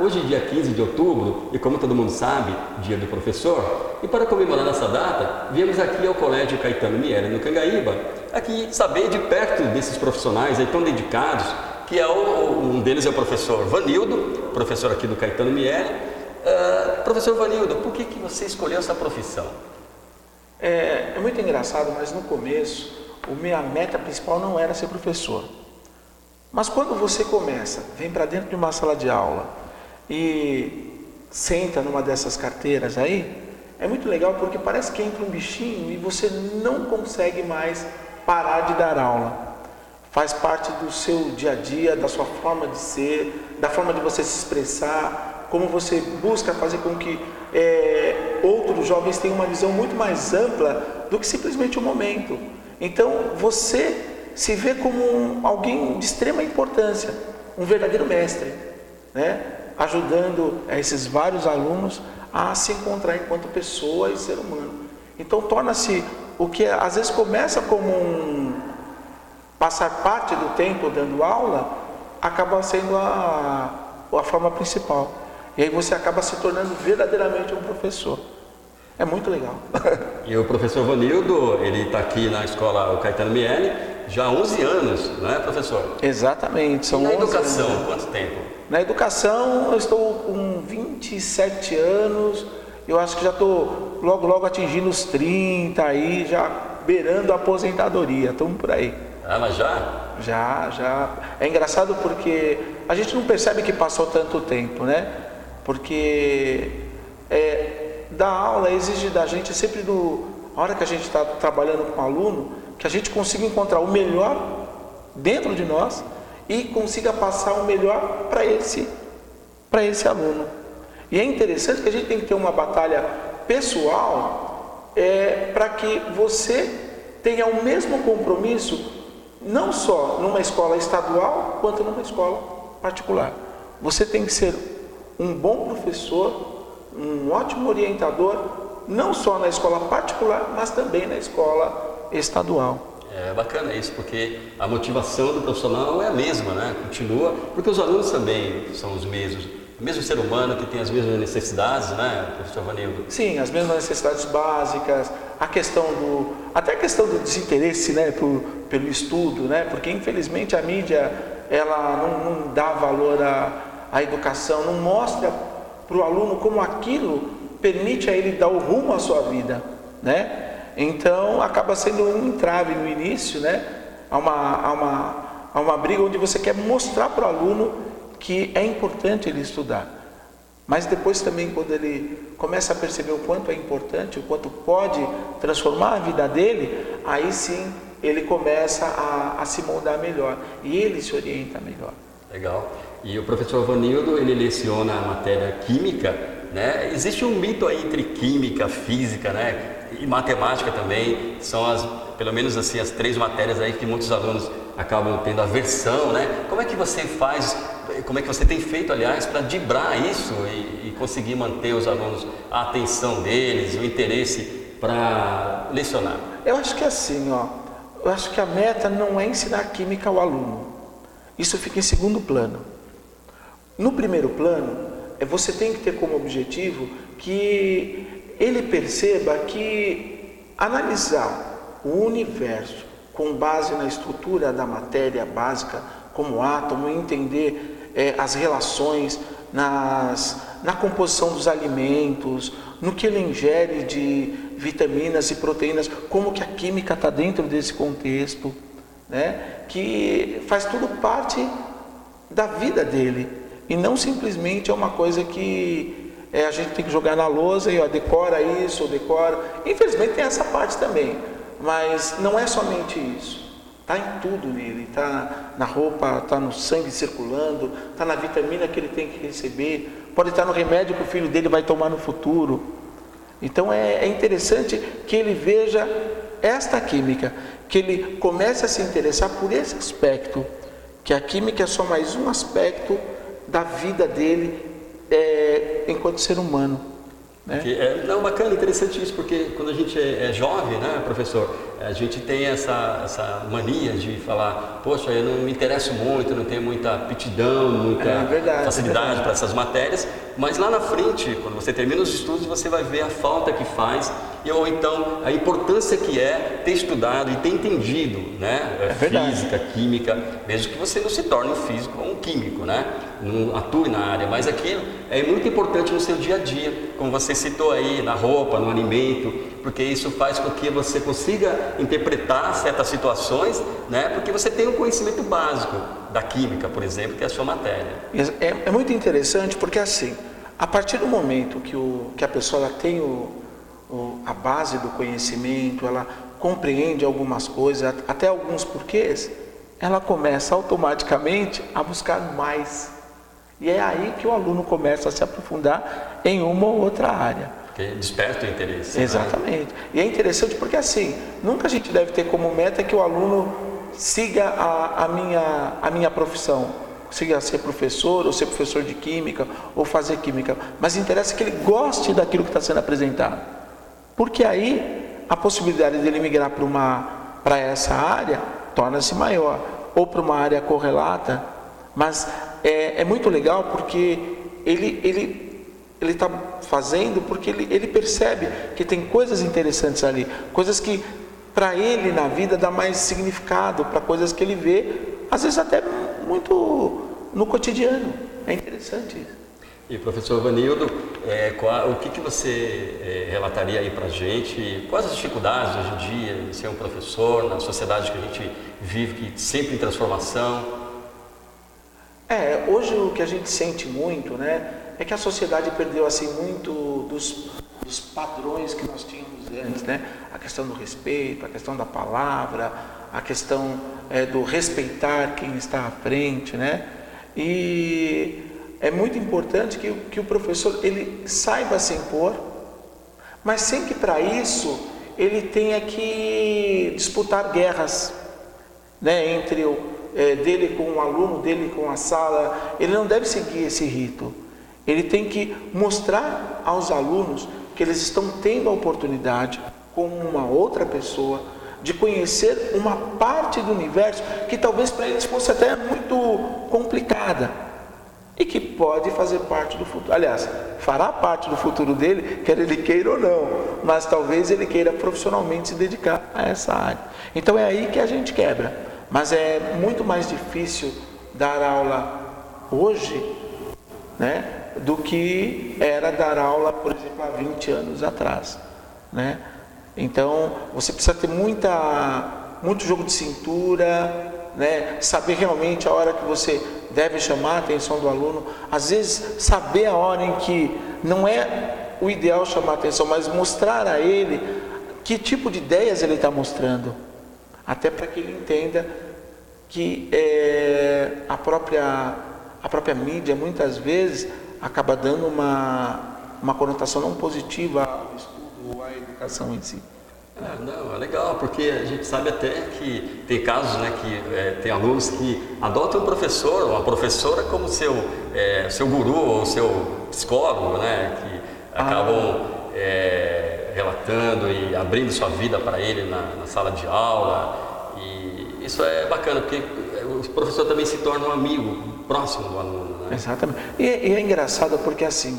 Hoje, dia 15 de outubro, e como todo mundo sabe, dia do professor, e para comemorar essa data, viemos aqui ao Colégio Caetano Miele, no Cangaíba, aqui saber de perto desses profissionais aí tão dedicados, que um deles é o professor Vanildo, professor aqui do Caetano Miele. Professor Vanildo, por que você escolheu essa profissão? É muito engraçado, mas no começo, minha meta principal não era ser professor. Mas quando você começa, vem para dentro de uma sala de aula e senta numa dessas carteiras aí, é muito legal porque parece que entra um bichinho e você não consegue mais parar de dar aula. Faz parte do seu dia a dia, da sua forma de ser, da forma de você se expressar, como você busca fazer com que outros jovens tenham uma visão muito mais ampla do que simplesmente o momento. Então você se vê como alguém de extrema importância, um verdadeiro mestre, né? Ajudando esses vários alunos a se encontrar enquanto pessoa e ser humano. Então torna-se o que às vezes começa como passar parte do tempo dando aula, acaba sendo a forma principal. E aí você acaba se tornando verdadeiramente um professor. É muito legal. E o professor Vanildo, ele está aqui na escola Caetano Miele já há 11 anos, não é, professor? Exatamente. São 11 educação, anos. Quanto tempo? Na educação, eu estou com 27 anos. Eu acho que já estou logo atingindo os 30 aí, já beirando a aposentadoria. Estamos por aí. Mas já? Já. É engraçado porque a gente não percebe que passou tanto tempo, né? Porque dar aula exige da gente sempre, a hora que a gente está trabalhando com o aluno, que a gente consiga encontrar o melhor dentro de nós e consiga passar o melhor para esse aluno. E é interessante que a gente tem que ter uma batalha pessoal para que você tenha o mesmo compromisso, não só numa escola estadual, quanto numa escola particular. Você tem que ser um bom professor, um ótimo orientador, não só na escola particular, mas também na escola estadual. É bacana isso, porque a motivação do profissional é a mesma, né? Continua, porque os alunos também são os mesmos. O mesmo ser humano que tem as mesmas necessidades, né, professor Vanildo? Sim, as mesmas necessidades básicas, até a questão do desinteresse, né, pelo estudo, né? Porque infelizmente a mídia, ela não dá valor à educação, não mostra para o aluno como aquilo permite a ele dar o rumo à sua vida, né? Então acaba sendo um entrave no início, né? Há uma briga onde você quer mostrar para o aluno que é importante ele estudar, mas depois também, quando ele começa a perceber o quanto é importante, o quanto pode transformar a vida dele, aí sim ele começa a se moldar melhor e ele se orienta melhor. Legal. E o professor Vanildo, ele leciona a matéria química, né? Existe um mito aí entre química, física, né? E matemática também, são pelo menos assim, as 3 matérias aí que muitos alunos acabam tendo aversão, né? Como é que você faz, como é que você tem feito, aliás, para driblar isso e conseguir manter os alunos, a atenção deles, o interesse para lecionar? Eu acho que assim, eu acho que a meta não é ensinar química ao aluno. Isso fica em segundo plano. No primeiro plano, você tem que ter como objetivo que ele perceba que analisar o universo com base na estrutura da matéria básica, como átomo, entender as relações na composição dos alimentos, no que ele ingere de vitaminas e proteínas, como que a química está dentro desse contexto, né? Que faz tudo parte da vida dele e não simplesmente é uma coisa que a gente tem que jogar na lousa e decora isso, ou decora. Infelizmente tem essa parte também, mas não é somente isso. Está em tudo nele, está na roupa, está no sangue circulando, está na vitamina que ele tem que receber, pode estar no remédio que o filho dele vai tomar no futuro. Então é interessante que ele veja esta química, que ele comece a se interessar por esse aspecto, que a química é só mais um aspecto da vida dele enquanto ser humano. Né? Bacana, interessante isso, porque quando a gente é jovem, né, professor, A gente tem essa mania de falar, poxa, eu não me interesso muito, não tenho muita aptidão, muita facilidade para essas matérias, mas lá na frente, quando você termina os estudos, você vai ver a falta que faz, ou então a importância que é ter estudado e ter entendido, né? Física, química, mesmo que você não se torne um físico ou um químico, né? Não atue na área, mas aquilo é muito importante no seu dia a dia, como você citou aí, na roupa, no alimento, porque isso faz com que você consiga interpretar certas situações, né? Porque você tem um conhecimento básico da química, por exemplo, que é a sua matéria. É muito interessante porque assim, a partir do momento que a pessoa ela tem a base do conhecimento, ela compreende algumas coisas, até alguns porquês, ela começa automaticamente a buscar mais. E é aí que o aluno começa a se aprofundar em uma ou outra área. Porque desperta o interesse. Exatamente. Né? E é interessante porque assim, nunca a gente deve ter como meta que o aluno siga a minha profissão, siga ser professor, ou ser professor de química, ou fazer química. Mas interessa que ele goste daquilo que está sendo apresentado. Porque aí a possibilidade de ele migrar para essa área torna-se maior, ou para uma área correlata. Mas é muito legal porque ele está fazendo porque ele percebe que tem coisas interessantes ali, coisas que para ele na vida dá mais significado, para coisas que ele vê, às vezes até muito no cotidiano. É interessante isso. E professor Vanildo, o que você relataria aí para a gente? Quais as dificuldades hoje em dia de ser um professor na sociedade que a gente vive, que sempre em transformação? Hoje o que a gente sente muito, né, é que a sociedade perdeu assim muito dos padrões que nós tínhamos antes, né? A questão do respeito, a questão da palavra, a questão do respeitar quem está à frente, né? E é muito importante que o professor ele saiba se impor, mas sem que para isso ele tenha que disputar guerras, né, entre dele com o aluno, dele com a sala. Ele não deve seguir esse rito. Ele tem que mostrar aos alunos que eles estão tendo a oportunidade, com uma outra pessoa, de conhecer uma parte do universo que talvez para eles fosse até muito complicada e que pode fazer parte do futuro. Aliás, fará parte do futuro dele, quer ele queira ou não, mas talvez ele queira profissionalmente se dedicar a essa área. Então é aí que a gente quebra. Mas é muito mais difícil dar aula hoje, né, do que era dar aula, por exemplo, há 20 anos atrás, né? Então, você precisa ter muito jogo de cintura, né? Saber realmente a hora que você deve chamar a atenção do aluno. Às vezes, saber a hora em que não é o ideal chamar a atenção, mas mostrar a ele que tipo de ideias ele está mostrando. Até para que ele entenda que a própria mídia, muitas vezes, acaba dando uma conotação não positiva ao estudo ou à educação em si. Não, é legal, porque a gente sabe até que tem casos, né, que tem alunos que adotam um professor ou uma professora como seu guru ou seu psicólogo, né, que acabam relatando e abrindo sua vida para ele na sala de aula. E isso é bacana, porque o professor também se torna um amigo próximo do aluno, né? Exatamente. E é engraçado porque assim,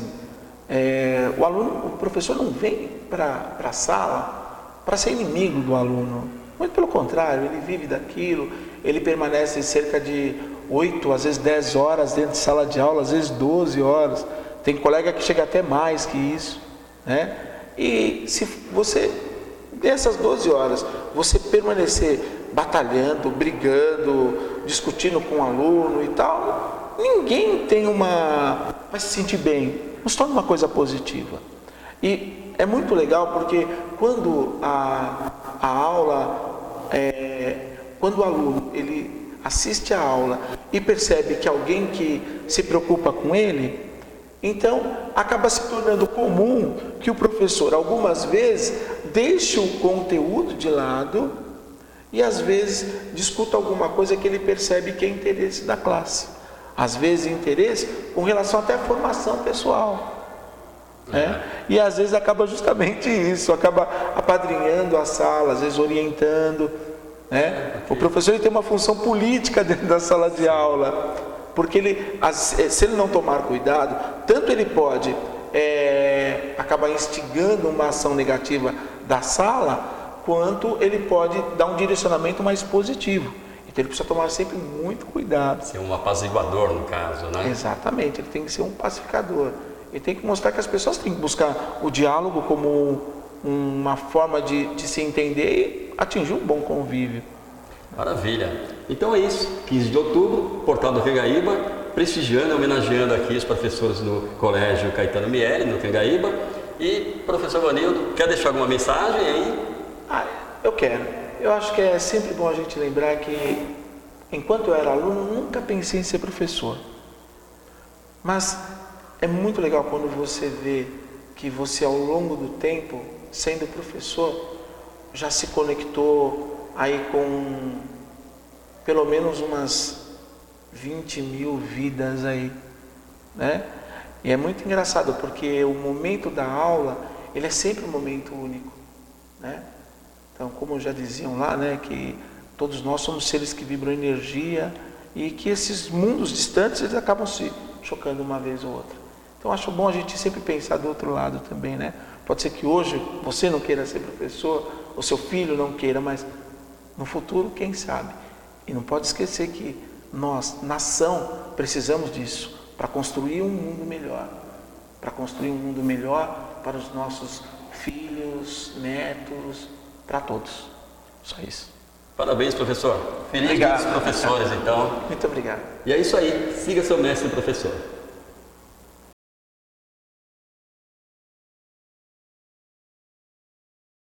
o professor não vem para a sala para ser inimigo do aluno. Muito pelo contrário, ele vive daquilo, ele permanece cerca de 8, às vezes 10 horas dentro de sala de aula, às vezes 12 horas. Tem colega que chega até mais que isso, né? E se você, nessas 12 horas, você permanecer batalhando, brigando, discutindo com o aluno e tal, ninguém vai se sentir bem. Não se torna uma coisa positiva. E é muito legal porque quando a aula, quando o aluno ele assiste a aula e percebe que alguém que se preocupa com ele, então acaba se tornando comum que o professor algumas vezes deixe o conteúdo de lado e às vezes discuta alguma coisa que ele percebe que é interesse da classe. Às vezes interesse com relação até à formação pessoal. né? E às vezes acaba justamente isso, acaba apadrinhando a sala, às vezes orientando, né? O professor ele tem uma função política dentro da sala de aula, porque se ele não tomar cuidado, tanto ele pode acabar instigando uma ação negativa da sala, quanto ele pode dar um direcionamento mais positivo. Então ele precisa tomar sempre muito cuidado. Ser um apaziguador, no caso, né? Exatamente, ele tem que ser um pacificador. Ele tem que mostrar que as pessoas têm que buscar o diálogo como uma forma de se entender e atingir um bom convívio. Maravilha. Então é isso, 15 de outubro, Portal do Cangaíba, prestigiando, homenageando aqui os professores do Colégio Caetano Miele, no Cangaíba. E, professor Vanildo, quer deixar alguma mensagem aí? Eu quero. Eu acho que é sempre bom a gente lembrar que, enquanto eu era aluno, nunca pensei em ser professor. Mas é muito legal quando você vê que você, ao longo do tempo, sendo professor, já se conectou aí com pelo menos umas 20 mil vidas aí, né? E é muito engraçado, porque o momento da aula, ele é sempre um momento único, né? Então, como já diziam lá, né, que todos nós somos seres que vibram energia e que esses mundos distantes, eles acabam se chocando uma vez ou outra. Então, acho bom a gente sempre pensar do outro lado também, né? Pode ser que hoje você não queira ser professor, ou seu filho não queira, mas no futuro, quem sabe? E não pode esquecer que nós, nação, precisamos disso para construir um mundo melhor. Para construir um mundo melhor para os nossos filhos, netos, para todos. Só isso. Parabéns, professor. Feliz dia dos professores, então. Muito obrigado. E é isso aí. Siga seu mestre professor.